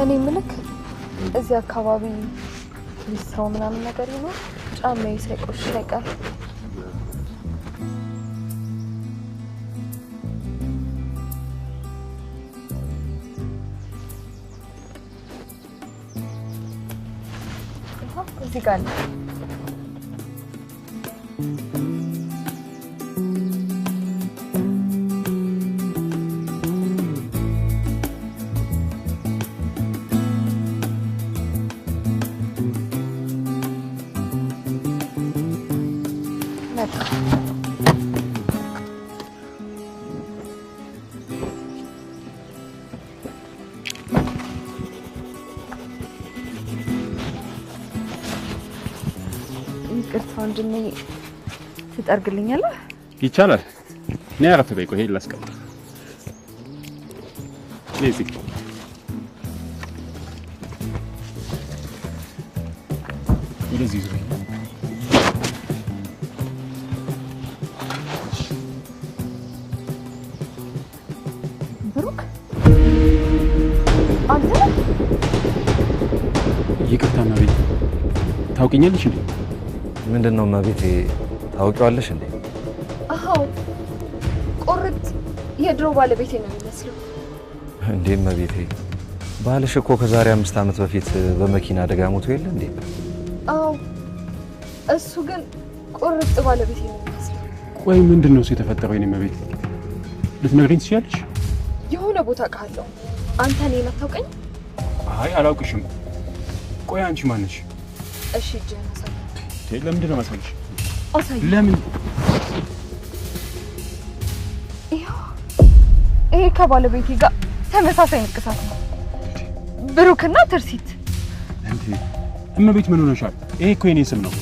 እኔ ምልክ እዚህ አካባቢ ሊስትሮ ምናምን ነገር ነው ጫማዬ ሳይቆሽሽ አይቀር እዚህ ጋር ወንድሜ ትጠርግልኛለህ? ይቻላል። ነይ አረፍ በይ። ቆይ ላስቀምጥ። ነይ ወደዚህ ዙሪ። ብሩክ አንተ ይቅርታና ቤት ታውቂኛለሽ እንዴ? ምንድነው ማቤቴ ታውቂዋለሽ እንዴ? አዎ ቆርጥ የድሮ ባለቤቴ ነው የሚመስለው። እንዴ ማቤቴ ባልሽ እኮ ከዛሬ 5 ዓመት በፊት በመኪና አደጋ ሞቶ የለ እንዴ? አዎ እሱ ግን ቆርጥ ባለቤቴ ነው የሚመስለው። ቆይ ምንድነው የተፈጠረው? የኔ ማቤቴ ልትነግሪኝ ትችያለሽ? የሆነ ቦታ ቃለው አንተ እኔን አታውቀኝ? አይ አላውቅሽም። ቆይ አንቺ ማን ነሽ? እሺ ጀና ለምንድን ነው ማሳለሽ? አሳይ። ለምን? ይሄ ከባለቤቴ ጋር ተመሳሳይ ንቅሳት ነው። ብሩክና ትርሲት። እንዴ እመቤት ምን ሆነሻል? ይሄ እኮ የኔ ስም ነው።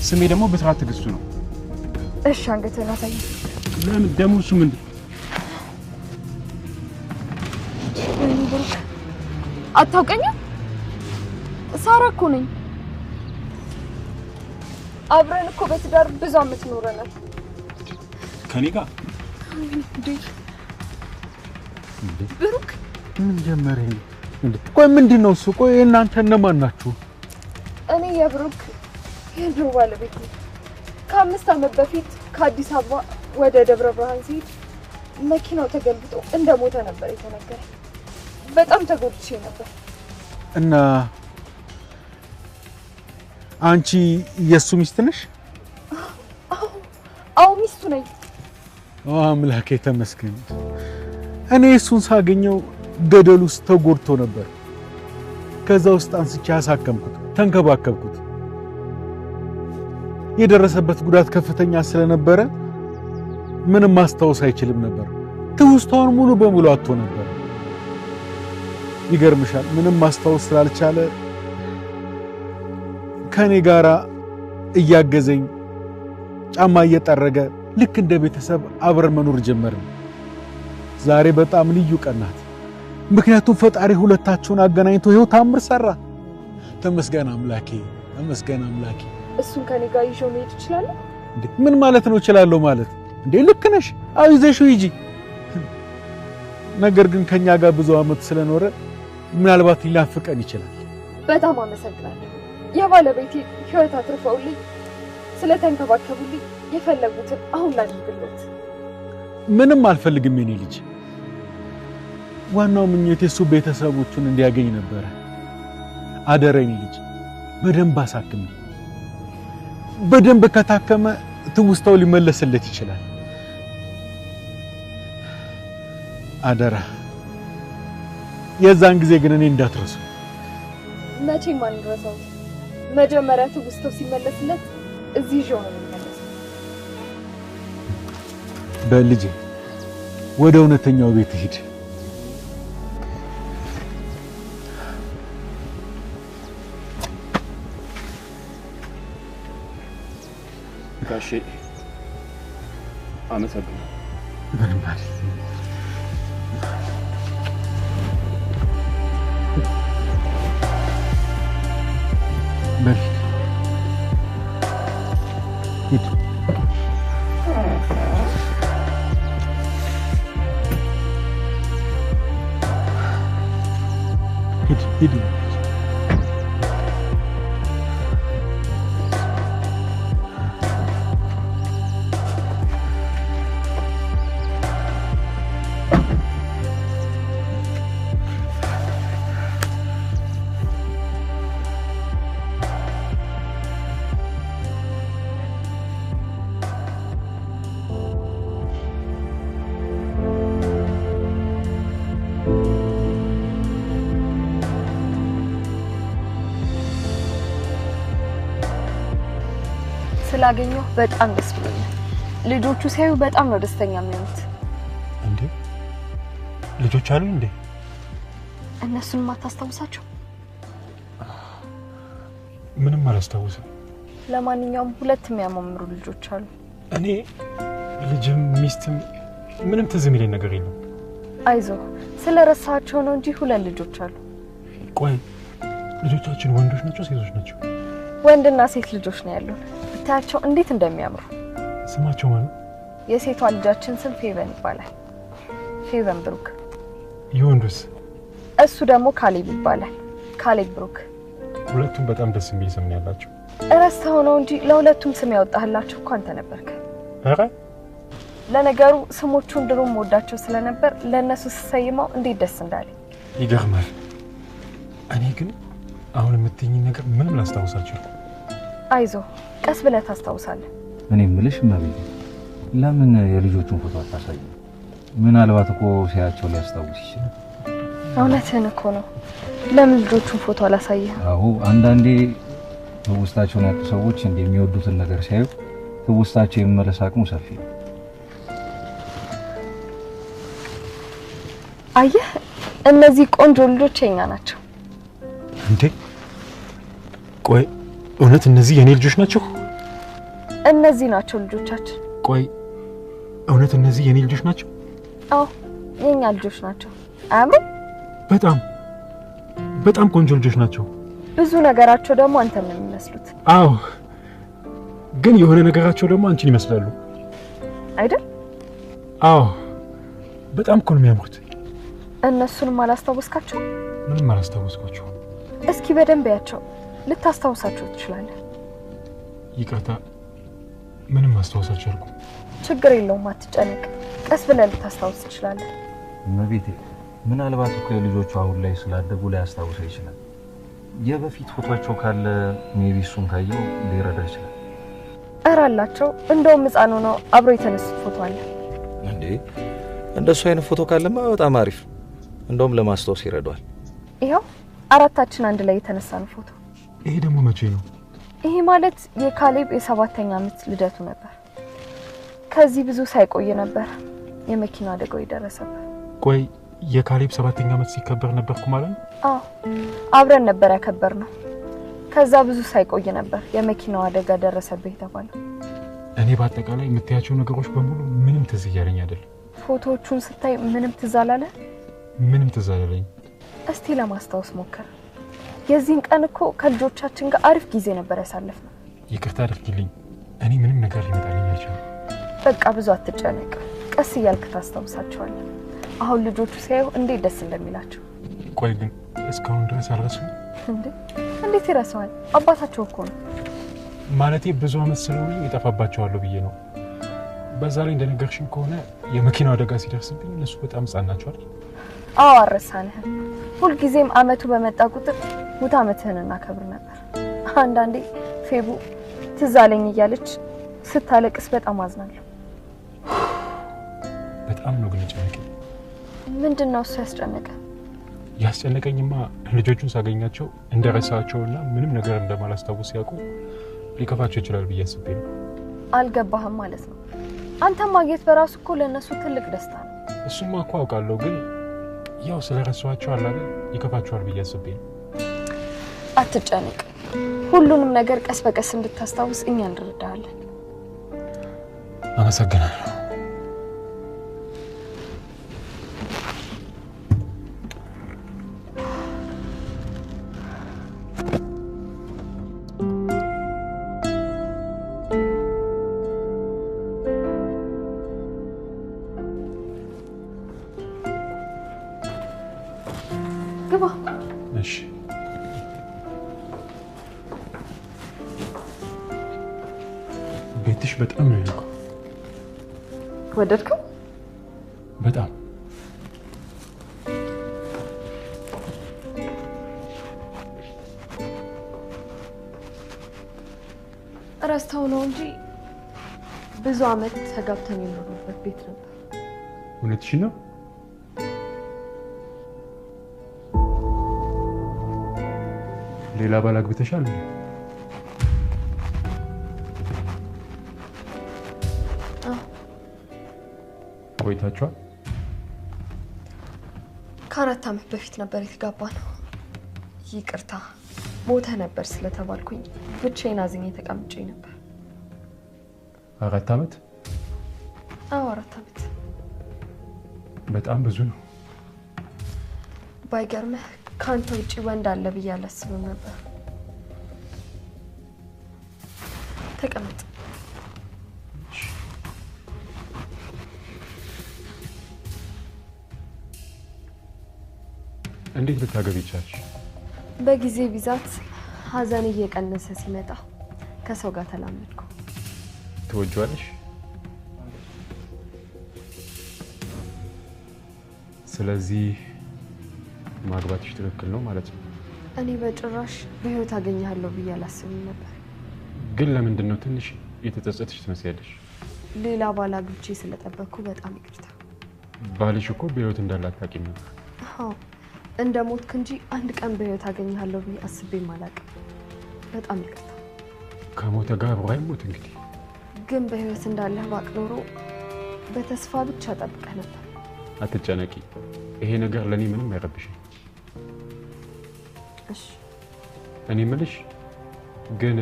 ስሜ ደግሞ በስርዓት ትግስቱ ነው። እሺ አንገትህን አሳይ። ለምን ደሙ እሱ ምንድን? ብሩክ አታውቀኝም? ሳራ እኮ ነኝ። አብረን እኮ በትዳር ብዙ አመት ኖረናል። ከኔ ጋር ብሩክ ምን ጀመረኝ እንዴ? ቆይ ምንድነው እሱ? ቆይ እናንተ እነማን ናችሁ? እኔ የብሩክ የድሮ ባለቤት ነኝ። ከ5 አመት በፊት ከአዲስ አበባ ወደ ደብረ ብርሃን ሲሄድ መኪናው ተገልብጦ እንደሞተ ነበር የተነገረኝ። በጣም ተጎድቼ ነበር። እና አንቺ የሱ ሚስት ነሽ? አዎ ሚስቱ ነኝ። አምላኬ ተመስገን። እኔ እሱን ሳገኘው ገደል ውስጥ ተጎድቶ ነበር። ከዛ ውስጥ አንስቼ አሳከምኩት፣ ተንከባከብኩት። የደረሰበት ጉዳት ከፍተኛ ስለነበረ ምንም ማስታወስ አይችልም ነበር። ትውስታውን ሙሉ በሙሉ አጥቶ ነበር። ይገርምሻል፣ ምንም ማስታወስ ስላልቻለ ከኔ ጋራ እያገዘኝ ጫማ እየጠረገ ልክ እንደ ቤተሰብ አብረን መኖር ጀመርን። ዛሬ በጣም ልዩ ቀን ናት። ምክንያቱም ፈጣሪ ሁለታችሁን አገናኝቶ ይኸው ታምር ሰራ። ተመስገን አምላኬ፣ ተመስገን አምላኬ። እሱን ከኔ ጋር ይዤው መሄድ እችላለሁ? እንዴ ምን ማለት ነው እችላለሁ ማለት? እንዴ ልክ ነሽ፣ አይዘሽው ሂጂ። ነገር ግን ከኛ ጋር ብዙ አመት ስለኖረ ምናልባት ሊናፍቀን ይችላል። በጣም አመሰግናለሁ። የባለቤቴ ህይወት አትርፈውልኝ ስለተንከባከቡልኝ የፈለጉትን አሁን ላድርግሎት። ምንም አልፈልግም የኔ ልጅ። ዋናው ምኞቴ እሱ ቤተሰቦቹን እንዲያገኝ ነበረ። አደረኝ ልጅ፣ በደንብ አሳክም። በደንብ ከታከመ ትውስታው ሊመለስለት ይችላል። አደራ። የዛን ጊዜ ግን እኔ እንዳትረሱ። መቼም አንረሳው። መጀመሪያ ትውስታው ሲመለስለት እዚህ ይዤው ነው የሚመለሰው። በልጄ ወደ እውነተኛው ቤት ሂድ። ጋሼ አመሰግናለሁ። ምንም አይደል። በል ሂድ። ሂድ። ሂድ። ስላገኘሁ በጣም ደስ ብሎኛል። ልጆቹ ሲያዩ በጣም ነው ደስተኛ የሚሆኑት። እንዴ ልጆች አሉ እንዴ? እነሱን ማታስታውሳቸው? ምንም አላስታውስም። ለማንኛውም ሁለት የሚያማምሩ ልጆች አሉ። እኔ ልጅም ሚስትም ምንም ትዝ የሚለኝ ነገር የለም። አይዞህ ስለረሳቸው ነው እንጂ ሁለት ልጆች አሉ። ቆይ ልጆቻችን ወንዶች ናቸው ሴቶች ናቸው? ወንድና ሴት ልጆች ነው ያሉን። ብታያቸው እንዴት እንደሚያምሩ። ስማቸው ማለት? የሴቷ ልጃችን ስም ፌቨን ይባላል። ፌቨን ብሩክ። የወንዱስ? እሱ ደግሞ ካሌብ ይባላል። ካሌብ ብሩክ። ሁለቱም በጣም ደስ የሚል ስም ነው ያላቸው። እረስተው ነው እንጂ ለሁለቱም ስም ያወጣህላቸው እኮ አንተ ነበርክ። ኧረ ለነገሩ ስሞቹን ድሮም ወዳቸው ስለነበር ለነሱ ስሰይመው እንዴት ደስ እንዳለ ይገርማል። እኔ ግን አሁን የምትይኝ ነገር ምንም ላስታውሳችሁ። አይዞህ ቀስ ብለህ ታስታውሳለህ። እኔ የምልሽ እመቤቴ ለምን የልጆቹን ፎቶ አታሳይም? ምናልባት እኮ ሲያቸው ሊያስታውስ ይችላል። እውነትህን እኮ ነው። ለምን ልጆቹን ፎቶ አላሳየህም? አዎ አንዳንዴ ትውስታቸውን ያጡ ሰዎች እንደሚወዱትን ነገር ሲያዩ ትውስታቸው የመመለስ አቅሙ ሰፊ ነው። አየህ እነዚህ ቆንጆ ልጆች የኛ ናቸው። እንዴ ቆይ እውነት እነዚህ የኔ ልጆች ናቸው? እነዚህ ናቸው ልጆቻችን። ቆይ እውነት እነዚህ የኔ ልጆች ናቸው? አዎ የኛ ልጆች ናቸው። አያምሩም? በጣም በጣም ቆንጆ ልጆች ናቸው። ብዙ ነገራቸው ደግሞ አንተን ነው የሚመስሉት። አዎ ግን የሆነ ነገራቸው ደግሞ አንቺን ይመስላሉ አይደል? አዎ በጣም እኮ ነው የሚያምሩት። እነሱንም አላስታወስካቸው? ምንም አላስታወስኳቸው። እስኪ በደንብ ያቸው፣ ልታስታውሳቸው ትችላለህ። ይቅርታ ምንም ማስታወሳቸው አልኩ። ችግር የለውም አትጨነቅ። ቀስ ብለህ ልታስታውስ ትችላለህ። እመቤቴ ምናልባት እኮ የልጆቹ አሁን ላይ ስላደጉ ላይ ያስታውሰው ይችላል። የበፊት ፎቶአቸው ካለ ሜቢ እሱን ካየው ሊረዳ ይችላል። እራላቸው እንደውም ሕፃን ሆነው አብሮ የተነሱት ፎቶ አለ። እንዴ እንደሱ አይነት ፎቶ ካለማ በጣም አሪፍ፣ እንደውም ለማስታወስ ይረዳዋል። ይሄው አራታችን አንድ ላይ የተነሳን ፎቶ። ይሄ ደግሞ መቼ ነው? ይሄ ማለት የካሌብ የ7ኛ ዓመት ልደቱ ነበር። ከዚህ ብዙ ሳይቆይ ነበር የመኪና አደጋው የደረሰበት። ቆይ የካሌብ 7ኛ ዓመት ሲከበር ነበርኩ ማለት ነው? አዎ አብረን ነበር ያከበርነው። ከዛ ብዙ ሳይቆይ ነበር የመኪናው አደጋ ደረሰበት የተባለው። እኔ በአጠቃላይ የምታያቸው ነገሮች በሙሉ ምንም ትዝ እያለኝ አይደለም። ፎቶዎቹን ስታይ ምንም ትዝ አላለ? ምንም ትዝ አላለኝ። እስቲ ለማስታወስ ሞክር። የዚህን ቀን እኮ ከልጆቻችን ጋር አሪፍ ጊዜ ነበር ያሳለፍነው። ይቅርታ አድርጊልኝ፣ እኔ ምንም ነገር ሊመጣልኝ አይችልም። በቃ ብዙ አትጨነቅ፣ ቀስ እያልክ ታስታውሳቸዋለህ። አሁን ልጆቹ ሲያዩ እንዴት ደስ እንደሚላቸው። ቆይ ግን እስካሁን ድረስ አልረሱም እንዴ? እንዴት ይረሳዋል? አባታቸው እኮ ነው። ማለቴ ብዙ አመት ስለሆነ ይጠፋባቸዋለሁ ብዬ ነው። በዛ ላይ እንደነገርሽኝ ከሆነ የመኪናው አደጋ ሲደርስብኝ እነሱ በጣም ሕፃን ናቸው አይደል? አዎ አረሳንህም። ሁልጊዜም አመቱ በመጣ ቁጥር ሙት አመትህን እናከብር ነበር። አንዳንዴ ፌቡ ትዝ አለኝ እያለች ስታለቅስ በጣም አዝናለሁ። በጣም ነው ግን የጨነቀኝ። ምንድነው እሱ ያስጨነቀ? ያስጨነቀኝማ ልጆቹን ሳገኛቸው እንደረሳቸውና ምንም ነገር እንደማላስታውስ ሲያውቁ ሊከፋቸው ይችላል ብዬ አስቤ ነው። አልገባህም ማለት ነው። አንተም ማግኘት በራሱ እኮ ለነሱ ትልቅ ደስታ ነው። እሱማ እኮ አውቃለሁ፣ ግን ያው ስለረሳቸው አላለ ይከፋቸዋል ብዬ አስቤ ነው። አትጨነቅ። ሁሉንም ነገር ቀስ በቀስ እንድታስታውስ እኛ እንረዳሃለን። አመሰግናለሁ። ግባ። እሺ ቤትሽ በጣም ነው ያለው። ወደድከው? በጣም ረስተው ነው እንጂ ብዙ አመት ተጋብተን የኖርንበት ቤት ነበር። እውነትሽን ነው? ሌላ ባል አግብተሻል እንዴ? ቆይታችኋል? ከ4 አመት በፊት ነበር የተጋባነው። ይቅርታ ሞተ ነበር ስለተባልኩኝ ብቻዬን አዝኜ ተቀምጬ ነበር። 4 አመት? አዎ 4 አመት። በጣም ብዙ ነው። ባይገርምህ ከአንተ ውጪ ወንድ አለ ብዬ አላስብም ነበር። ተቀመጥ። እንዴት ልታገቢ ቻልሽ? በጊዜ ብዛት ሀዘን እየቀነሰ ሲመጣ ከሰው ጋር ተላመድኩ። ትወጂዋለሽ? ስለዚህ ማግባትሽ ትክክል ነው ማለት ነው? እኔ በጭራሽ በህይወት አገኘሃለሁ ብዬ አላስብም ነበር። ግን ለምንድን ነው ትንሽ የተጸጸትሽ ትመስያለሽ? ሌላ ባል አግብቼ ስለጠበቅኩ በጣም ይቅርታ። ባልሽ እኮ በህይወት እንዳለ አታውቂም ነበር። አዎ እንደ ሞትክ እንጂ አንድ ቀን በህይወት አገኘሃለሁ ብዬ አስቤም አላውቅም። በጣም ይቅርታ። ከሞተ ጋር አብሮ አይሞት እንግዲህ። ግን በህይወት እንዳለህ ባቅ ኖሮ በተስፋ ብቻ ጠብቀህ ነበር። አትጨነቂ፣ ይሄ ነገር ለኔ ምንም አይረብሽኝ። እሺ እኔ የምልሽ ግን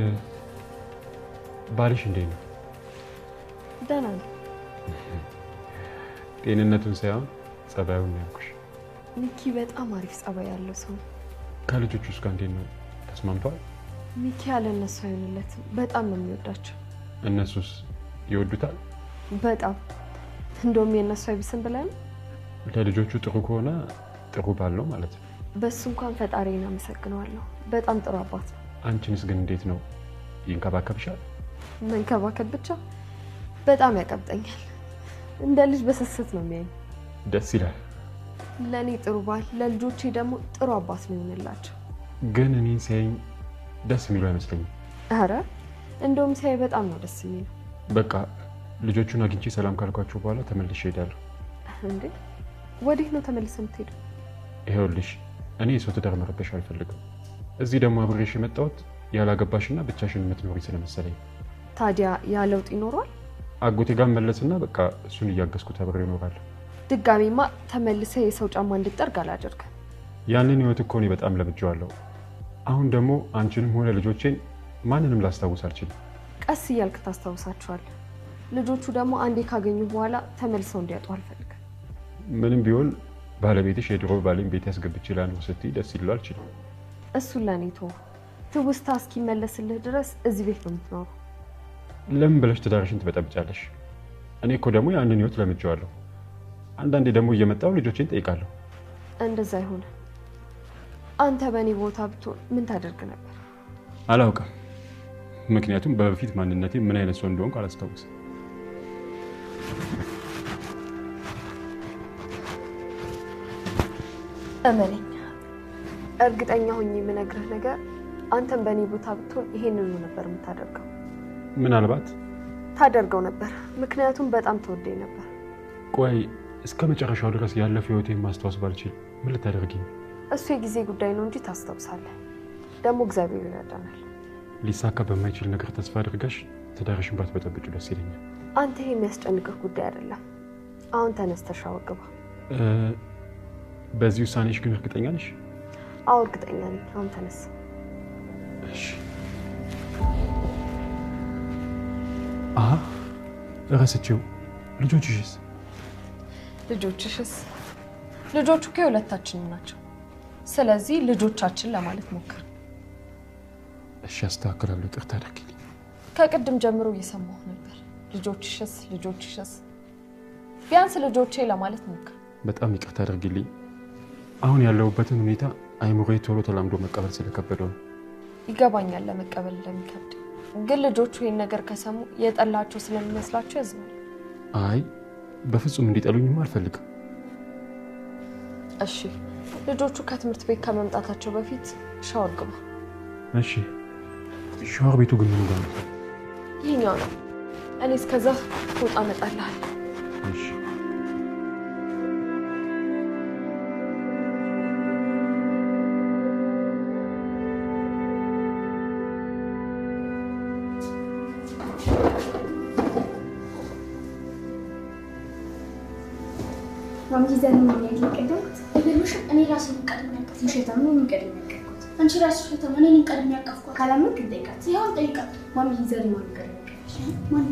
ባልሽ እንዴት ነው? ደህና ነው። ጤንነቱን ሳይሆን ጸባዩን ነው ያልኩሽ። ሚኪ በጣም አሪፍ ጸባይ ያለው ሰው ነው። ከልጆቹስ ጋር እንዴት ነው? ተስማምተዋል? ሚኪ ያለ እነሱ አይሆንለትም። በጣም ነው የሚወዳቸው። እነሱስ ይወዱታል? በጣም እንደውም የእነሱ አይብስም ብለን ለልጆቹ ጥሩ ከሆነ ጥሩ ባል ነው ማለት ነው። በሱ እንኳን ፈጣሪን አመሰግነዋለሁ። በጣም ጥሩ አባት ነው። አንቺንስ ግን እንዴት ነው? ይንከባከብሻል? መንከባከብ ብቻ በጣም ያቀብጠኛል። እንደ ልጅ በስስት ነው የሚያየኝ። ደስ ይላል። ለእኔ ጥሩ ባል፣ ለልጆቼ ደግሞ ጥሩ አባት ነው የሚሆንላቸው። ግን እኔን ሲያየኝ ደስ የሚለው አይመስለኝም። ኧረ እንደውም ሲያይ በጣም ነው ደስ የሚለው። በቃ ልጆቹን አግኝቼ ሰላም ካልኳቸው በኋላ ተመልሼ እሄዳለሁ። እንዴ ወዴት ነው ተመልሰህ የምትሄደው? ይኸውልሽ እኔ የሰው ትዳር መረበሽ አልፈልግም። እዚህ ደግሞ አብሬሽ የመጣሁት ያላገባሽና ብቻሽን የምትኖሪ ስለመሰለኝ። ታዲያ ያ ለውጥ ይኖረዋል? አጎቴ ጋር መለስና በቃ እሱን እያገዝኩት አብሬ እኖራለሁ። ድጋሚማ ተመልሰህ የሰው ጫማ እንድትጠርግ አላደርግም። ያንን ህይወት እኮ እኔ በጣም ለምጄዋለሁ። አሁን ደግሞ አንቺንም ሆነ ልጆቼን ማንንም ላስታውስ አልችልም። ቀስ እያልክ ታስታውሳቸዋለህ። ልጆቹ ደግሞ አንዴ ካገኙ በኋላ ተመልሰው እንዲያጡ አልፈልግም። ምንም ቢሆን ባለቤትሽ የድሮ ባሌን ቤት ያስገብቼ ላኖር ስትይ ደስ ይልል አልችልም። እሱን ለእኔ ተወው። ትውስታ እስኪመለስልህ ድረስ እዚህ ቤት ነው የምትኖረው። ለምን ብለሽ ትዳርሽን ትበጠብጫለሽ? እኔ እኮ ደግሞ ያንን ህይወት ለምጄዋለሁ። አንዳንዴ ደግሞ እየመጣሁ ልጆቼን ጠይቃለሁ። እንደዛ ይሆነ። አንተ በእኔ ቦታ ብትሆን ምን ታደርግ ነበር? አላውቅም። ምክንያቱም በፊት ማንነቴ ምን አይነት ሰው እንደሆንኩ አላስታውስም። እመነኝ፣ እርግጠኛ ሆኜ የምነግርህ ነገር አንተም በእኔ ቦታ ብትሆን ይሄንኑ ነበር የምታደርገው። ምናልባት ታደርገው ነበር፣ ምክንያቱም በጣም ተወደኝ ነበር። ቆይ እስከ መጨረሻው ድረስ ያለፈው ህይወቴን ማስታወስ ባልችል ምን ልታደርጊ ነው? እሱ የጊዜ ጉዳይ ነው እንጂ ታስታውሳለህ። ደግሞ እግዚአብሔር ይረዳናል። ሊሳካ በማይችል ነገር ተስፋ አድርገሽ ትዳርሽን ባትበጠብጪው ደስ ይለኛል። አንተ ይሄ የሚያስጨንቅህ ጉዳይ አይደለም። አሁን ተነስተሽ ሻወር ግባ። በዚህ ውሳኔሽ ግን እርግጠኛ ነሽ? አዎ እርግጠኛ ነኝ። አሁን ተነስ። እሺ። እረስቼው። ልጆችሽስ? ልጆቹ እኮ የሁለታችንም ናቸው። ስለዚህ ልጆቻችን ለማለት ሞክር። እሺ አስተካክላለሁ። ይቅርታ አድርጊልኝ። ከቅድም ጀምሮ እየሰማሁ ነበር። ልጆችሽስ። ቢያንስ ልጆቼ ለማለት ሞክር። በጣም ይቅርታ አድርጊልኝ። አሁን ያለሁበትን ሁኔታ አይምሮዬ ቶሎ ተላምዶ መቀበል ስለከበደው ነው። ይገባኛል ለመቀበል እንደሚከብድ። ግን ልጆቹ ይሄን ነገር ከሰሙ የጠላቸው ስለሚመስላቸው ያዝናሉ። አይ በፍጹም እንዲጠሉኝም አልፈልግም። እሺ ልጆቹ ከትምህርት ቤት ከመምጣታቸው በፊት ሻወር ግባ። እሺ ሻወር ቤቱ ግን ምን ጋር ነው? ይሄኛው ነው። እኔ እስከዛ ፎጣ አመጣልሃለሁ። እሺ ማሚ ዘን ምን ያልቀደምኩት እግሩሽ እኔ ራሴ ቀድሜ ያቀፍኩት ምሽታም ምን ቀድሜ ያቀፍኩት አንቺ ራስሽ ፈተማ እኔ ቀድሜ ያቀፍኩት ካላመንክ ጠይቃት። ይሄው ጠይቃት። ማሚ ዘን ምን ቀድሜ ያቀፍኩት ማን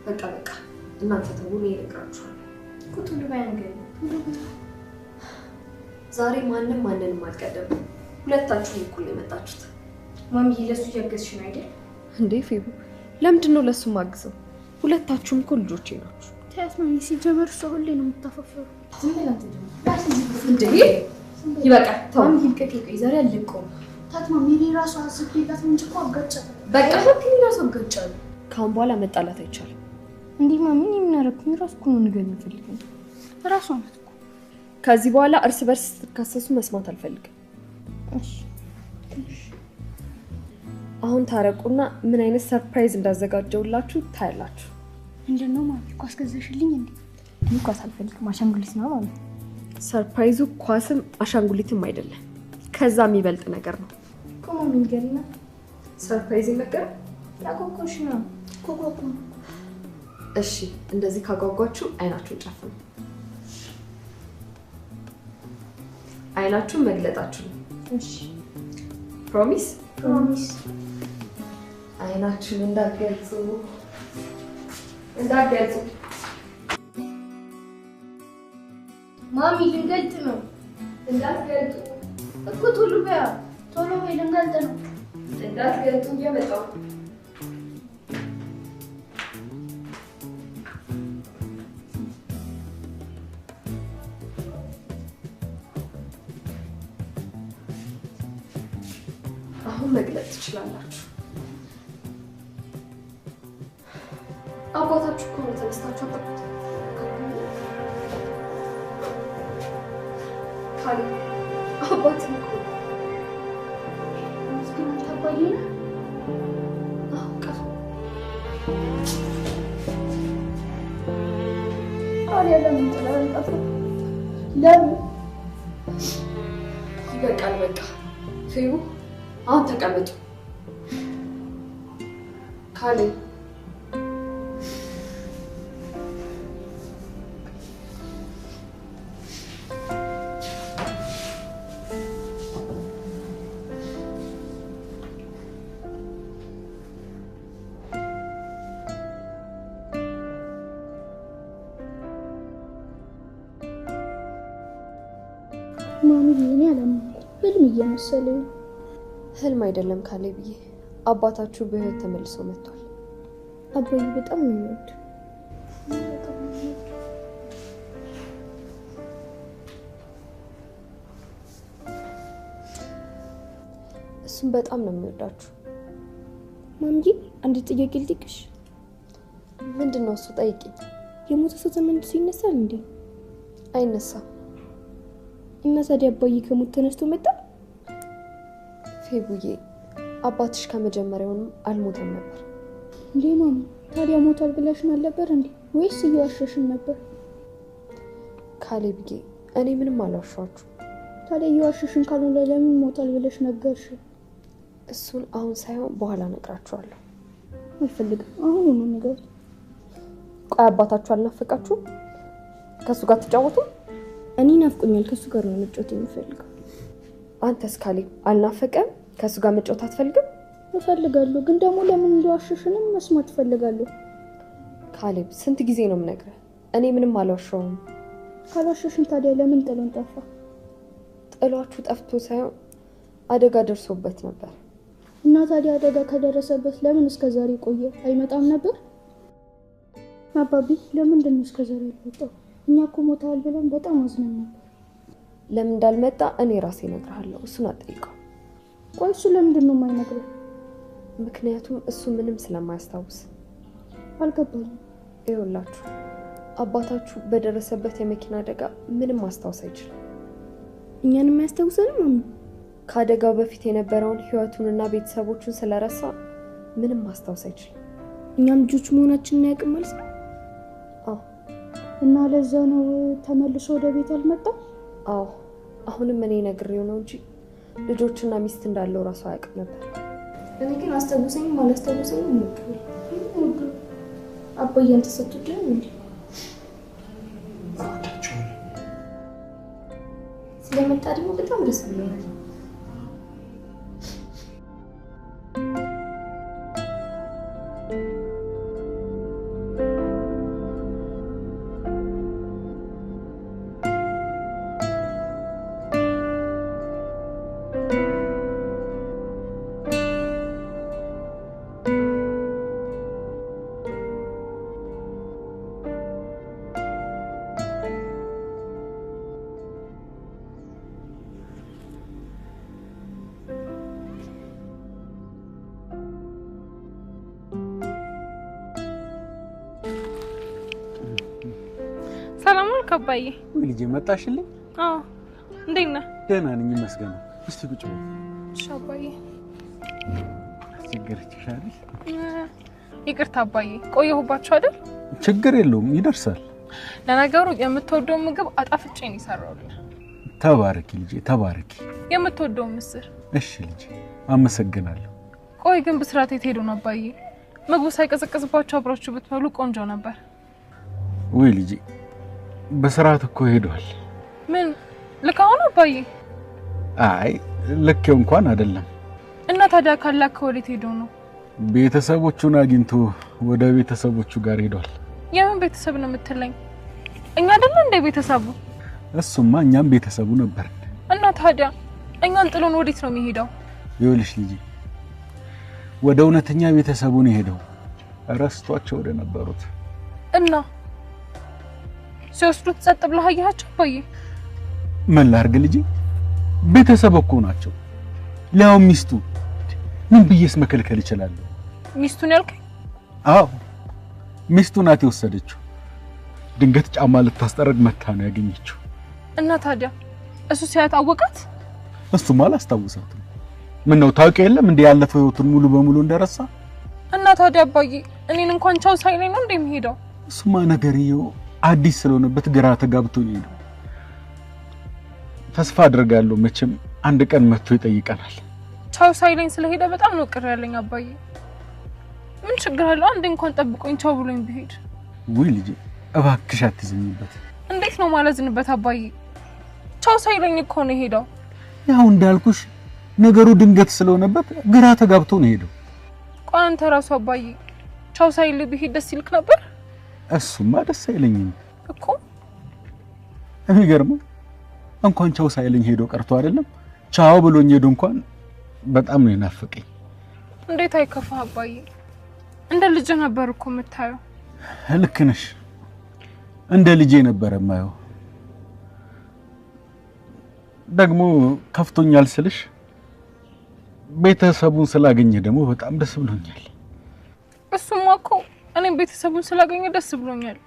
በቃ እናንተ ተውሉ ይነግራችኋል። ኩቱሉ ባያንገኝ ዛሬ ማንንም አልቀደም። ሁለታችሁም እኩል ነው የመጣችሁት። ማሚ ለሱ ያገዝሽ ነው አይደል እንዴ? ፌቡ ለምንድን ነው ለሱ ማግዘው? ሁለታችሁም እኮ ልጆቼ ናችሁ። ታያት ማሚ ሲጀመር ሰው ሁሌ ነው የምታፈፈሩ። ዝም ብላ እንዴ ይበቃል። ተው ማሚ ይልቀቅ። ዛሬ አልለቀውም። ታት ማሚ ራሷ አስብላት እንጂ እኮ አጋጫት። በቃ ማሚ ራሷ አጋጫት። ካሁን በኋላ መጣላት አይቻልም። እንዴ ማሚ ምን አረኩኝ? ራስ እኮ ነው ነገር የምፈልገው። ራሷ ናት እኮ። ከዚህ በኋላ እርስ በርስ ስትካሰሱ መስማት አልፈልግም። እሺ አሁን ታረቁና ምን አይነት ሰርፕራይዝ እንዳዘጋጀውላችሁ ታያላችሁ። ምንድነው ማሚ? ኳስ ገዛሽልኝ እንዴ? እኔ ኳስ አልፈልግም። አሻንጉሊት ነው ማሚ። ሰርፕራይዙ ኳስም አሻንጉሊትም አይደለም፣ ከዛ የሚበልጥ ነገር ነው። ቆሞ ምን ገና ሰርፕራይዝ ነገር ያቆቆሽ ነው ኮኮኮ። እሺ እንደዚህ ካጓጓችሁ አይናችሁን ጨፍኑ። አይናችሁን መግለጣችሁ ነው። እሺ ፕሮሚስ ፕሮሚስ። አይናችሁን እንዳትገልጹ። ማሚ ልንገልጥ ነው። እንዳትገልጡ እኮ ቶሎ በያ ቶሎ በይ ልንገልጥ ነው። እንዳትገልጡ እየመጣሁ አሁን መግለጥ ትችላላችሁ። አባታችሁ እኮ ነው ተነስታችሁ አጣቁት። ካሊ አባትህ እኮ ምስኪን ታባዬ ነው። ቀፍ ታዲያ ለምን ተላልጣፍ? ለምን ይበቃል። በቃ ፌቡ አሁን ተቀመጡ። ካሊ ማሚ እኔ አላመንኩም። ህልም እየመሰለኝ። ህልም አይደለም ካሌ ብዬ አባታችሁ በህይወት ተመልሶ መጥቷል። አባዬ በጣም ነው የሚወድ። እሱም በጣም ነው የሚወዳችሁ። ማምዬ አንድ ጥያቄ ልጠይቅሽ። ምንድን ነው እሱ? ጠይቂኝ። የሞተ ሰው ተመልሶ ይነሳል እንዴ? አይነሳም። እና ታዲያ አባዬ ከሞት ተነስቶ መጣ? ፌቡዬ አባትሽ ከመጀመሪያውንም አልሞተም ነበር። እንዴ ማሚ ታዲያ ሞታል ብለሽን አልነበር እንዴ? ወይስ እየዋሸሽን ነበር? ካሌብዬ እኔ ምንም አልዋሻችሁ። ታዲያ እየዋሸሽን ካልሆነ ለምን ሞታል ብለሽ ነገርሽ? እሱን አሁን ሳይሆን በኋላ እነግራችኋለሁ። አልፈልግም። አሁን ነው ነገር። ቆይ አባታችሁ አልናፈቃችሁ? ከሱ ጋር ተጫወቱ? እኔ ናፍቆኛል። ከሱ ጋር ነው መጫወት የምፈልገው። አንተስ ካሌብ አልናፈቀም? ከሱ ጋር መጫወት አትፈልግም? እፈልጋለሁ፣ ግን ደግሞ ለምን እንደዋሸሽንም መስማት እፈልጋለሁ። ካሌብ ስንት ጊዜ ነው የምነግርህ? እኔ ምንም አልዋሻውም። ካልዋሸሽን ታዲያ ለምን ጥሎን ጠፋ? ጥሏችሁ ጠፍቶ ሳይሆን አደጋ ደርሶበት ነበር። እና ታዲያ አደጋ ከደረሰበት ለምን እስከዛሬ ቆየ? አይመጣም ነበር? አባቢ ለምንድን ነው እስከዛሬ ያልመጣው? እኛ እኮ ሞታል ብለን በጣም አዝነን ነበር። ለምን እንዳልመጣ እኔ ራሴ እነግርሃለሁ። እሱን አትጠይቀው። ቆይ እሱ ለምንድን ነው የማይነግረው? ምክንያቱም እሱ ምንም ስለማያስታውስ። አልገባኝም። ይኸውላችሁ አባታችሁ በደረሰበት የመኪና አደጋ ምንም ማስታወስ አይችልም። እኛንም አያስታውሰንም? ከአደጋው በፊት የነበረውን ህይወቱንና ቤተሰቦቹን ስለረሳ ምንም ማስታወስ አይችልም። እኛም ልጆች መሆናችንን አያውቅም ማለት ነው? አዎ። እና ለዛ ነው ተመልሶ ወደ ቤት አልመጣም? አዎ። አሁንም እኔ ነግሬው ነው እንጂ ልጆችና ሚስት እንዳለው ራሱ አያውቅም ነበር። እኔ ግን አስታውሰኝም አላስታውሰኝም ነው። አባዬን ተሰጥቶኝ እንዴ? ስለመጣ ደግሞ በጣም ደስ ብሎኛል። ሰላም ነው አባዬ? ወይ ልጄ መጣሽልኝ? አዎ። እንዴት ነህ? ደህና ነኝ ይመስገን። እስቲ ቁጭ በይ። እሺ አባዬ። አስቸገረችሽ አይደል? ይቅርታ አባዬ፣ ቆየሁባችሁ አይደል? ችግር የለውም ይደርሳል። ለነገሩ የምትወደው ምግብ አጣፍጬ ነው የሰራሁልህ። ተባረኪ ልጄ ተባረኪ። የምትወደው ምስር። እሺ ልጄ አመሰግናለሁ። ቆይ ግን ብስራት የት ሄዱ ነው አባዬ? ምግቡ ሳይቀዘቅዝባችሁ አብራችሁ ብትበሉ ቆንጆ ነበር። ወይ ልጄ በስርዓት እኮ ሄዷል። ምን ልክ አሁን አባዬ? አይ ልኬው እንኳን አይደለም። እና ታዲያ ካላከ ወዴት ሄዶ ነው? ቤተሰቦቹን አግኝቶ ወደ ቤተሰቦቹ ጋር ሄዷል። የምን ቤተሰብ ነው የምትለኝ? እኛ አይደለ እንደ ቤተሰቡ? እሱማ እኛም ቤተሰቡ ነበር። እና ታዲያ እኛን ጥሎን ወዴት ነው የሚሄደው? ይኸውልሽ ልጄ ወደ እውነተኛ ቤተሰቡ ነው ሄደው ረስቷቸው ወደ ነበሩት። እና ሲወስዱት ጸጥ ብለህ አያቸው አባዬ? ምን ላድርግ ልጄ ቤተሰብ እኮ ናቸው። ሊያው ሚስቱ ምን ብዬስ መከልከል ይችላል? ሚስቱን ያልከኝ? አዎ ሚስቱ ናት የወሰደችው። ድንገት ጫማ ልታስጠረግ መታ ነው ያገኘችው። እና ታዲያ እሱ ሲያት አወቃት? እሱማ አላስታውሳትም። ምን ነው ታውቂ የለም እንዴ ያለፈው ህይወቱን ሙሉ በሙሉ እንደረሳ። እና ታዲያ አባዬ እኔን እንኳን ቻው ሳይለኝ ነው እንደሚሄደው? እሱማ ነገርየው አዲስ ስለሆነበት ግራ ተጋብቶ ነው። ተስፋ አድርጋለሁ መቼም አንድ ቀን መጥቶ ይጠይቀናል። ቻው ሳይለኝ ስለሄደ በጣም ነው ቅር ያለኝ አባዬ። ምን ችግር አለው አንዴ እንኳን ጠብቆኝ ቻው ብሎኝ ቢሄድ? ውይ ልጄ እባክሽ አትዘኝበት። እንዴት ነው ማለዝንበት አባዬ? ቻው ሳይለኝ እኮ ነው ሄደው። ያው እንዳልኩሽ ነገሩ ድንገት ስለሆነበት ግራ ተጋብቶ ነው ሄደው። ቆይ አንተ ራሱ አባዬ ቻው ሳይልኝ ቢሄድ ደስ ይልክ ነበር? እሱማ ደስ አይለኝም እኮ። የሚገርመው እንኳን ቻው ሳይለኝ ሄዶ ቀርቶ አይደለም ቻው ብሎኝ ሄዶ እንኳን በጣም ነው የናፈቀኝ። እንዴት አይከፋ አባዬ? እንደ ልጅ ነበር እኮ የምታየው። ልክ ነሽ፣ እንደ ልጄ ነበር የማየው። ደግሞ ከፍቶኛል ስልሽ ቤተሰቡን ስላገኘ ደግሞ በጣም ደስ ብሎኛል። እሱማ እኮ እኔም ቤተሰቡን ስላገኘ ደስ ብሎኛል።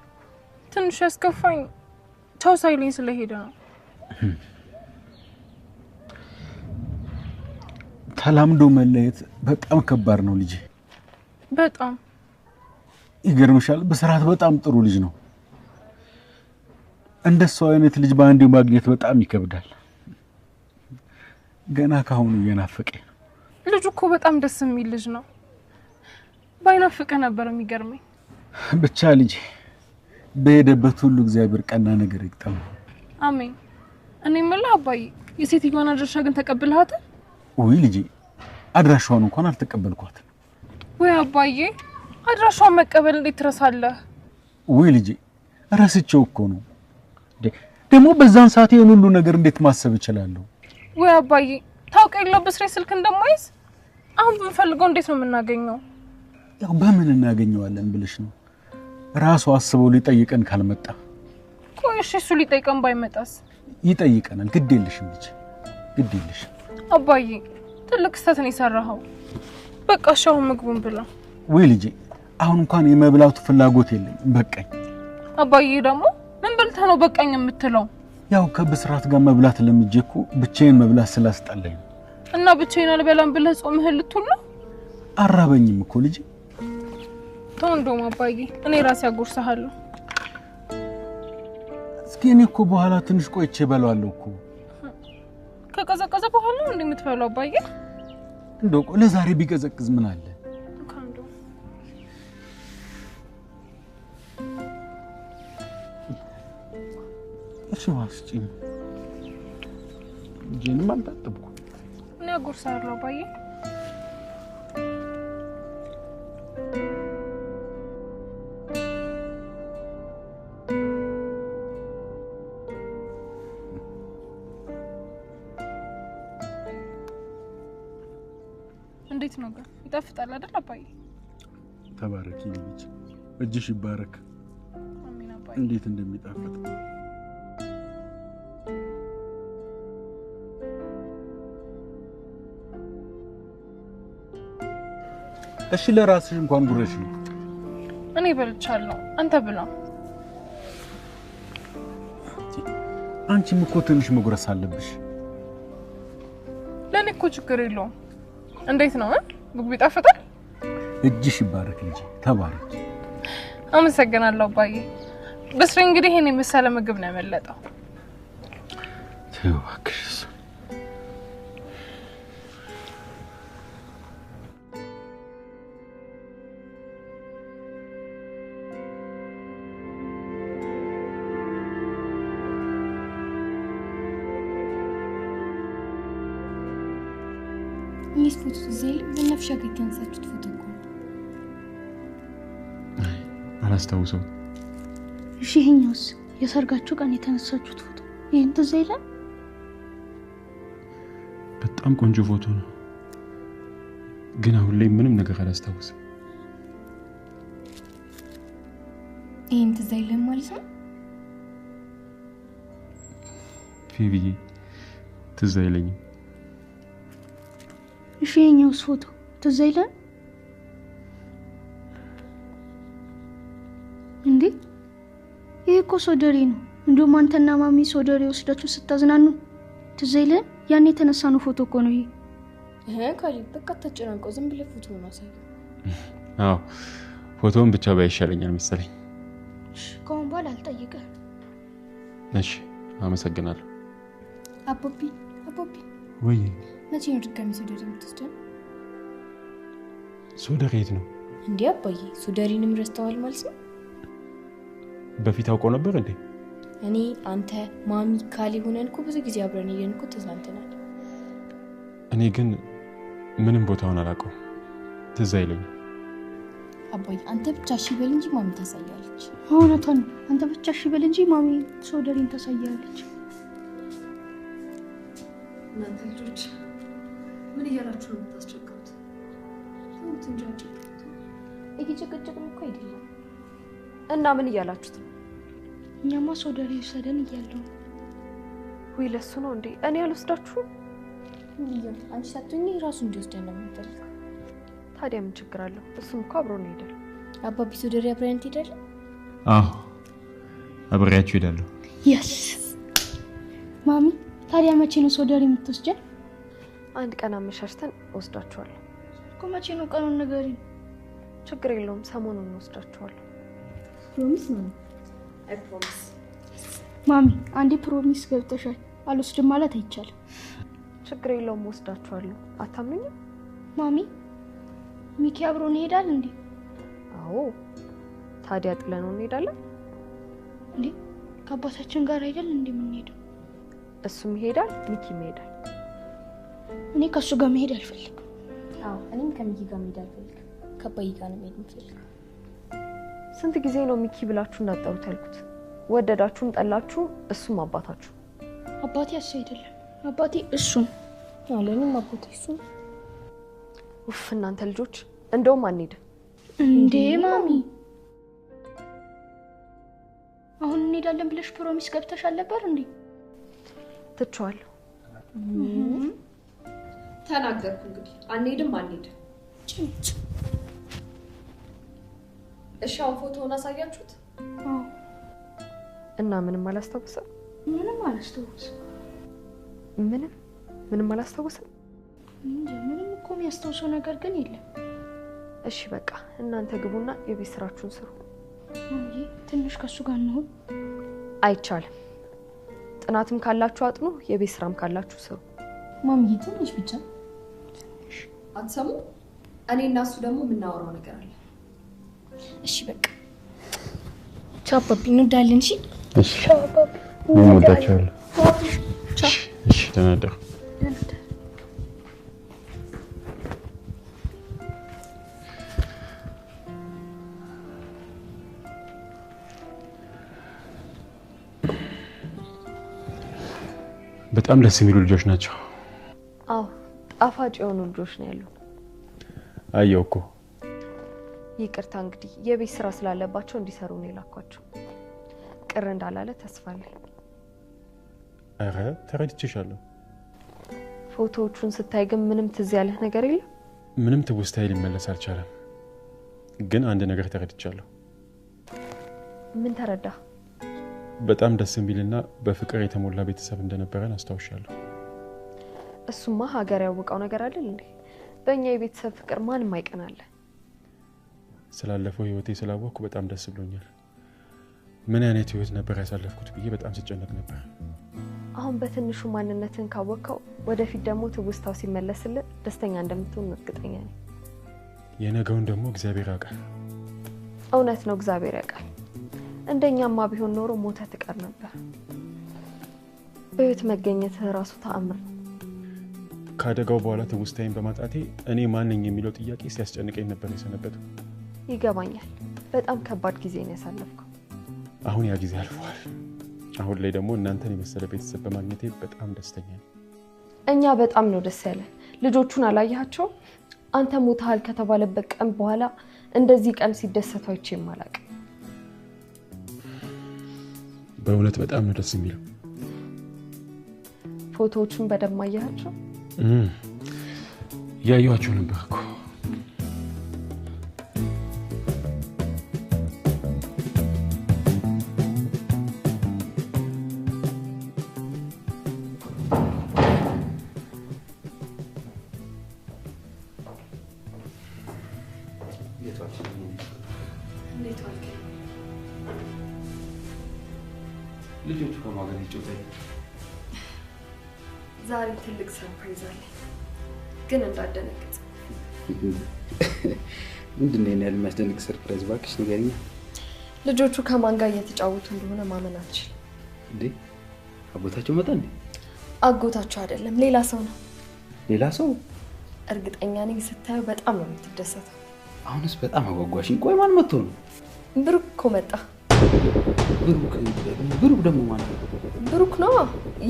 ትንሽ ያስከፋኝ ቻው ሳይለኝ ስለሄደ ነው። ተላምዶ መለየት በጣም ከባድ ነው ልጄ። በጣም ይገርምሻል፣ በስርዓት በጣም ጥሩ ልጅ ነው። እንደሱ አይነት ልጅ በአንዴ ማግኘት በጣም ይከብዳል። ገና ካሁኑ እየናፈቀኝ ነው። ልጁ እኮ በጣም ደስ የሚል ልጅ ነው። ባይናፍቅ ነበር የሚገርመኝ። ብቻ ልጄ በሄደበት ሁሉ እግዚአብሔር ቀና ነገር ይግጠመው። አሜን። እኔ የምልህ አባዬ የሴትዮዋን አድራሻ ግን ተቀብለሃታል? ውይ ልጄ አድራሻውን እንኳን አልተቀበልኳትም። ወይ አባዬ አድራሻውን መቀበል እንዴት ትረሳለህ? ውይ ልጄ ረስቼው እኮ ነው። ደግሞ በዛን ሰዓት የሆነ ሁሉ ነገር እንዴት ማሰብ እችላለሁ? ወይ አባዬ ታውቀ የለ በስሬ ስልክ እንደማይዝ አሁን ብንፈልገው እንዴት ነው የምናገኘው? ያው በምን እናገኘዋለን ብለሽ ነው? ራሱ አስበው ሊጠይቀን ካልመጣ። ቆይ እሺ እሱ ሊጠይቀን ባይመጣስ? ይጠይቀናል። ግድ የለሽም ልጄ ግድ የለሽም። አባዬ ትልቅ ስህተት ነው የሰራኸው። በቃ ሻው ምግቡን ብላ። ወይ ልጄ አሁን እንኳን የመብላቱ ፍላጎት የለኝም በቃኝ። አባዬ ደግሞ ምን በልታ ነው በቃኝ የምትለው? ያው ከብስራት ጋር መብላት ለምጄኩ ብቻዬን መብላት ስላስጠላኝ እና ብቻዬን አልበላም ብለህ ጾምህን ልትውል ነው? አራበኝም እኮ ልጄ። ተው እንደውም አባዬ እኔ ራሴ አጎርሰሃለሁ። እስኪ እኔ እኮ በኋላ ትንሽ ቆይቼ እበላለሁ እኮ። ከቀዘቀዘ በኋላ ነው እንደምትበላው አባዬ? እንደው ለዛሬ ቢቀዘቅዝ ምን አለ? እሺ ዋስጪኝ ጄንም አልታጠብኩ። እኔ አጎርሰሃለሁ አባዬ። እንዴት ነው ግን ይጣፍጣል አይደል አባዬ? ተባረኪ ልጅ እጅሽ ይባረክ። አሜን አባዬ። እንዴት እንደሚጣፍጥ እሺ ለራስሽ እንኳን ጉረሽ። እኔ በልቻለሁ አንተ ብላ። አንቺም እኮ ትንሽ መጉረስ አለብሽ። ለኔ እኮ ችግር የለውም። እንዴት ነው ምግቡ ይጣፍጣል? እጅሽ ይባረክ ልጅ ተባረክ። አመሰግናለሁ አባዬ። በስሬ እንግዲህ ይሄን የመሰለ ምግብ ነው ያመለጠው። ተባክሽ ይህ ፎቶ ዘይል በነፍሻ ጋር የተነሳችሁት ፎቶ እኮ አላስታውሰው። እሺ ይሄኛውስ የሰርጋችሁ ቀን የተነሳችሁት ፎቶ ይሄን ትዝ ይላል? በጣም ቆንጆ ፎቶ ነው፣ ግን አሁን ላይ ምንም ነገር አላስታውስም። ይሄን ትዝ ይላል ማለት ነው? ፊቪዬ ትዝ አይለኝም። እሺ ይሄኛውስ ፎቶ ትዝ ይላል እንዴ? ይሄ እኮ ሶደሬ ነው። እንደውም አንተና ማሚ ሶደሬ ወስዳችሁ ስታዝናኑ ትዝ ይላል? ያኔ የተነሳነው ፎቶ እኮ ነው ይሄ። ካሊ በቃ ተጨናንቀው ዝም ብለህ ፎቶ ነው አሳይ። አዎ ፎቶውን ብቻ ባይሻለኛል መሰለኝ። ከአሁን በኋላ አልጠይቅህም። እሺ አመሰግናለሁ። አቦቢ ወይ መቼ ነው ድጋሚ ሶደሬ የምትወስደው? ሶደሬ የት ነው እንዴ አባዬ? ሶደሬንም ረስተዋል ማለት ነው? በፊት አውቀው ነበር እንዴ? እኔ አንተ ማሚ ካሊ ሆነን እኮ ብዙ ጊዜ አብረን እየን እኮ ተዝናንተናል። እኔ ግን ምንም ቦታውን አላውቀው፣ ትዝ አይለኝም። አባዬ አንተ ብቻ እሺ በል እንጂ ማሚ ታሳያለች። እውነቷን ነው። አንተ ብቻ እሺ በል እንጂ ማሚ ሶደሬን ታሳያለች። እናንተ ልጆች ምን እያላችሁ ነው የምታስቸግሩት? ትንጃጭ እየጨቀጨቅን እኮ አይደለም። እና ምን እያላችሁት ነው? እኛማ ሶደሬ ወሰደን እያለው። ወይ ለሱ ነው እንዴ? እኔ አልወስዳችሁም። አንቺ ሳትሆኚ ራሱ እንዲወስደን ነው የምንፈልገው። ታዲያ ምን ችግር አለው? እሱም እኮ አብሮን ይሄዳል። አባቢ ሶደሬ አብረን ትሄዳለህ? አዎ አብሬያችሁ እሄዳለሁ። የስ ማሚ ታዲያ መቼ ነው ሶደሬ የምትወስደን? አንድ ቀን አመሻሽተን ወስዳችኋለሁ እኮ። መቼ ነው ቀኑን ንገሪኝ። ችግር የለውም ሰሞኑን ወስዳችኋለሁ። ፕሮሚስ ነው? አይ ፕሮሚስ። ማሚ አንዴ ፕሮሚስ ገብተሻል። አልወስድም ማለት አይቻልም። ችግር የለውም ወስዳችኋለሁ። አታምኑኝም? ማሚ ሚኪ አብሮን ይሄዳል እንዴ? አዎ ታዲያ ጥለነው እንሄዳለን እንዴ? ከአባታችን ጋር አይደል እንዴ የምንሄደው? እሱም ይሄዳል ሚኪም ይሄዳል። እኔ ከሱ ጋር መሄድ አልፈልግም። አዎ እኔም ከሚኪ ጋር መሄድ አልፈልግም። ከአባዬ ጋር ነው መሄድ የምፈልገው። ስንት ጊዜ ነው ሚኪ ብላችሁ እንዳጠሩት ያልኩት? ወደዳችሁም ጠላችሁ እሱም አባታችሁ። አባቴ እሱ አይደለም፣ አባቴ እሱ ነው። ለእኔም አባቴ እሱ ነው። ኡፍ እናንተ ልጆች እንደውም አንሄድም እንዴ ማሚ። አሁን እንሄዳለን ብለሽ ፕሮሚስ ገብተሻል ነበር እንዴ? ትቼዋለሁ። ተናገርኩ እንግዲህ አንሄድም። ጭጭ እሻው ፎቶውን አሳያችሁት? አዎ እና ምንም አላስታውስም? ምንም አላስታውስም። ምንም አላስታውስም? ምንም እኮ የሚያስታውሰው ነገር ግን የለም። እሺ በቃ እናንተ ግቡና የቤት ስራችሁን ስሩ። ትንሽ ከሱ ጋር ነው። አይቻልም። ጥናትም ካላችሁ አጥኑ፣ የቤት ስራም ካላችሁ ስሩ። ማሚዬ ትንሽ ብቻ አትሰሙ? እኔ እና እሱ ደግሞ የምናወራው ነገር አለ። እሺ በቃ ቻው ፓፒ፣ እንወዳለን። እሺ እሺ እንወዳቸዋለን። እሺ ተናደር በጣም ደስ የሚሉ ልጆች ናቸው። አዎ ጣፋጭ የሆኑ ልጆች ነው ያሉት። አየው እኮ። ይቅርታ እንግዲህ የቤት ስራ ስላለባቸው እንዲሰሩ ነው የላኳቸው። ቅር እንዳላለ ተስፋ አለኝ። አረ ተረድቼሻለሁ። ፎቶዎቹን ስታይ ግን ምንም ትዝ ያለህ ነገር የለም? ምንም ትውስታዬ ሊመለስ አልቻለም። ግን አንድ ነገር ተረድቻለሁ። ምን ተረዳ? በጣም ደስ የሚልና በፍቅር የተሞላ ቤተሰብ እንደነበረን አስታውሻለሁ። እሱማ ሀገር ያወቀው ነገር አይደል እንዴ? በእኛ የቤተሰብ ፍቅር ማንም አይቀናለ። ስላለፈው ህይወቴ ስላወቅኩ በጣም ደስ ብሎኛል። ምን አይነት ህይወት ነበር ያሳለፍኩት ብዬ በጣም ስጨነቅ ነበር። አሁን በትንሹ ማንነትን ካወቀው ወደፊት ደግሞ ትውስታው ሲመለስልህ ደስተኛ እንደምትሆን እርግጠኛ ነኝ። የነገውን ደግሞ እግዚአብሔር ያውቃል። እውነት ነው፣ እግዚአብሔር ያውቃል። እንደኛማ ቢሆን ኖሮ ሞተ ትቀር ነበር። በህይወት መገኘትህ ራሱ ተአምር ነው። ካደጋው በኋላ ትውስታዬን በማጣቴ እኔ ማን ነኝ የሚለው ጥያቄ ሲያስጨንቀኝ ነበር የሰነበተው። ይገባኛል። በጣም ከባድ ጊዜ ነው ያሳለፍከው። አሁን ያ ጊዜ አልፏል። አሁን ላይ ደግሞ እናንተን የመሰለ ቤተሰብ በማግኘቴ በጣም ደስተኛ ነኝ። እኛ በጣም ነው ደስ ያለን። ልጆቹን አላያቸው? አንተ ሞተሃል ከተባለበት ቀን በኋላ እንደዚህ ቀን ሲደሰቱ አይቼም አላውቅም። በእውነት በጣም ነው ደስ የሚለው። ፎቶዎቹን በደንብ አያቸው? ያዩዋቸው ነበር እኮ። ልጆቹ ከማገር ይጮታል። ዛሬ ትልቅ ሰርፕራይዝ አለ፣ ግን እንዳደነግጥ። ምንድነው ያለ የሚያስደንቅ ሰርፕራይዝ? እባክሽ ንገሪኝ። ልጆቹ ከማን ጋር እየተጫወቱ እንደሆነ ማመን አልችልም። እንዴ አጎታቸው መጣ እንዴ? አጎታቸው አይደለም፣ ሌላ ሰው ነው። ሌላ ሰው? እርግጠኛ ነኝ ስታዩ በጣም ነው የምትደሰተው። አሁንስ በጣም አጓጓሽኝ። ቆይ ማን መጥቶ ነው? ብሩክ እኮ መጣ። ብሩክ ደግሞ ማለት ነው? ብሩክ ነው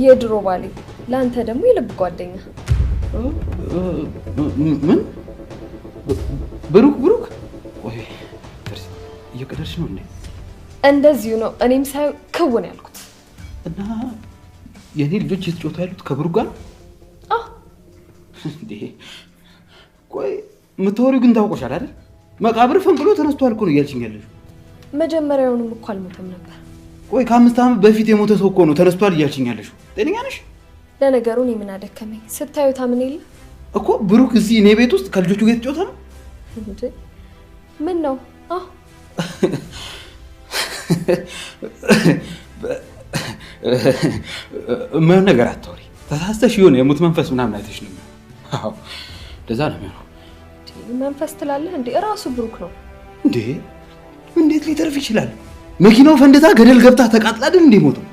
የድሮ ባሌ፣ ለአንተ ደግሞ የልብ ጓደኛ። ምን? ብሩክ? ቆይ እየቀደድሽ ነው እንዴ? እንደዚሁ ነው። እኔም ሳይው ክውን ያልኩት። እና የኔ ልጆች እየተጫወቱ ያሉት ከብሩክ ጋር? አዎ። እንዴ ቆይ የምታወሪው ግን ታውቆሻል አይደል? መቃብር ፈንቅሎ ተነስቷል እኮ ነው እያልሽኝ ያለሽው። መጀመሪያውንም እኮ አልሞተም ነበር። ቆይ ከ5 ዓመት በፊት የሞተ ሰው እኮ ነው ተነስቷል እያልሽኝ ያለሽው። ጤነኛ ነሽ? ለነገሩ እኔ ምን አደከመኝ? ስታዩ ታምን የለ እኮ ብሩክ እዚህ እኔ ቤት ውስጥ ከልጆቹ ጋር የተጫወተ ነው እንዴ? ምን ነው? አዎ ምን ነገር አትወሪ። ተሳስተሽ ይሆን የሙት መንፈስ ምናምን አይተሽ ነው? አዎ ለዛ ነው የሚሆነው። መንፈስ ትላለህ እንዴ? እራሱ ብሩክ ነው እንዴ? እንዴት ሊተርፍ ይችላል? መኪናው ፈንድታ ገደል ገብታ ተቃጥላ አይደል እንዴ ሞተው?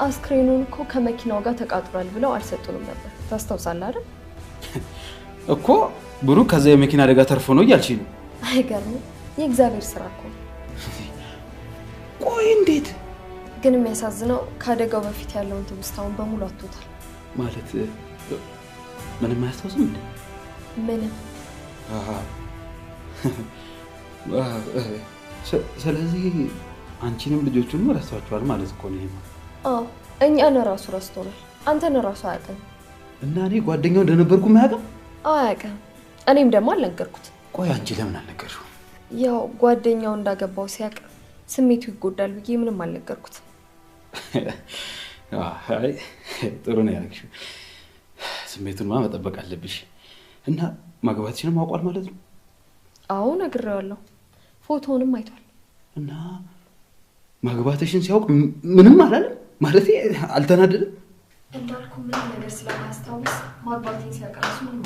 አስክሬኑን እኮ ከመኪናው ጋር ተቃጥሏል ብለው አልሰጡንም ነበር። ታስታውሳለህ አይደል? እኮ ብሩክ ከዛ የመኪና አደጋ ተርፎ ነው እያልሽኝ ነው? አይገርምም? የእግዚአብሔር ስራ እኮ። ቆይ እንዴት? ግን የሚያሳዝነው ከአደጋው በፊት ያለውን ትውስታውን በሙሉ አጥቶታል። ማለት ምንም አያስታውስም እንዴ? ምንም። ስለዚህ አንቺንም ልጆቹንም ረስቷቸዋል ማለት እኮ ነው። ይሄማ አዎ እኛን ራሱ ረስቶናል። አንተን ራሱ አያውቅም። እና እኔ ጓደኛው እንደነበርኩ አያውቅም? አያውቅም። እኔም ደግሞ አልነገርኩት። ቆይ አንቺ ለምን አልነገርሽው? ያው ጓደኛው እንዳገባው ሲያውቅ ስሜቱ ይጎዳል ብዬ ምንም አልነገርኩት። አይ ጥሩ ነው ያልሽው። ስሜቱንማ መጠበቅ አለብሽ። እና ማግባትሽንም አውቋል ማለት ነው? አዎ ነግሬዋለሁ። ፎቶውንም አይቷል። እና ማግባትሽን ሲያውቅ ምንም አላለም ማለት አልተናደደም? እንዳልኩ ምንም ነገር ስለማያስታውስ ማግባቴን ሲያውቅ ራሱ ምንም